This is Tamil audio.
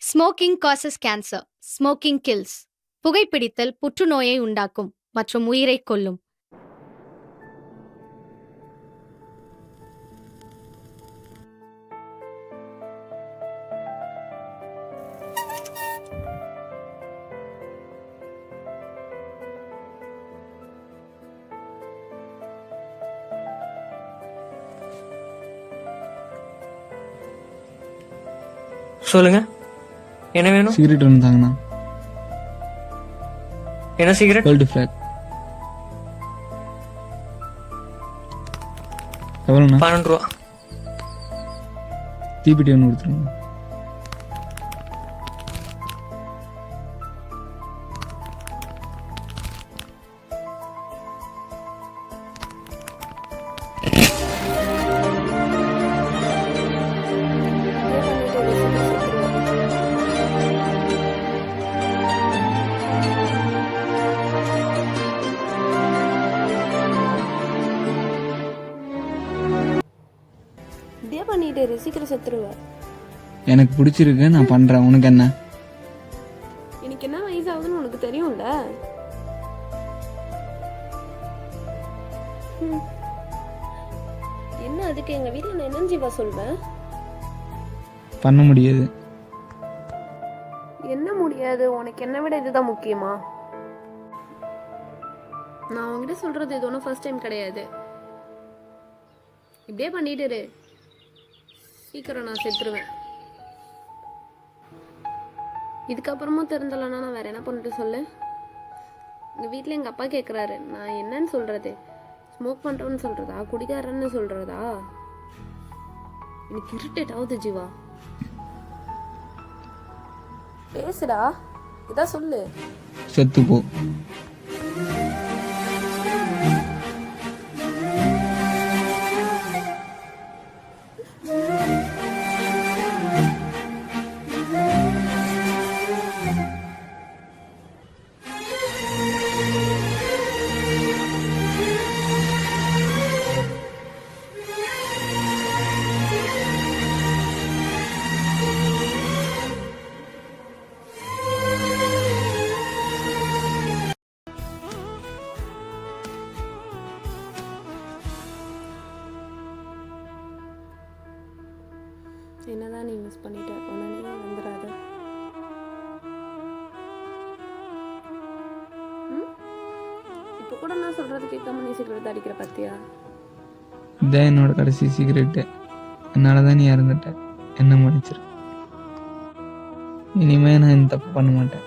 Smoking causes cancer. Smoking kills. புகைப்பிடித்தல் புற்றுநோயை உண்டாக்கும் மற்றும் உயிரை கொல்லும். சொல்லுங்க, என்ன வேணும்? சிகரெட் ஒன்று தாங்கண்ணா. என்ன சிகரெட்? World flag. எவ்வளோண்ணா? 12 ரூபா. தீப்பெட்டி ஒன்று கொடுத்துருங்க. இப்படியே பண்ணிட்டு சீக்கிரம் செத்துருவேன். எனக்கு பிடிச்சிருக்கு, நான் பண்றேன். உனக்கு என்ன? எனக்கு என்ன வயசு ஆகுதுன்னு உனக்கு தெரியும்ல. என்ன அதுக்கு எங்க வீட்டுல நான் என்ன ஜீவா சொல்வேன்? பண்ண முடியாது. என்ன முடியாது? உனக்கு என்ன விட இதுதான் முக்கியமா? நான் உங்ககிட்ட சொல்றது இது ஒன்றும் ஃபர்ஸ்ட் டைம் கிடையாது. இப்படியே பண்ணிட்டு இரு, சீக்கிரம் நான் செத்துருவேன். இதுக்கப்புறமும் தெரிஞ்சலன்னா நான் வேற என்ன பண்ணிட்டு சொல்லு. எங்கள் வீட்டில் எங்கள் அப்பா கேட்குறாரு, நான் என்னன்னு சொல்றது? ஸ்மோக் பண்ணுறோன்னு சொல்றதா, குடிக்காரன்னு சொல்றதா? எனக்கு இரிட்டேட் ஆகுது ஜீவா. பேசுடா, இதான் சொல்லு. செத்து போ. என்னதான் நீ மிஸ் பண்ணிட்ட, உடனே வந்துடாத. இப்போ கூட நான் சொல்றது கேட்காம நீ சிகரெட் அடிக்கிற பத்தியா? இதான் என்னோட கடைசி சிகரெட்டு. என்னாலதான் நீ இறந்துட்ட. என்ன மன்னிச்சிரு. இனிமே நான் இந்த தப்பு பண்ண மாட்டேன்.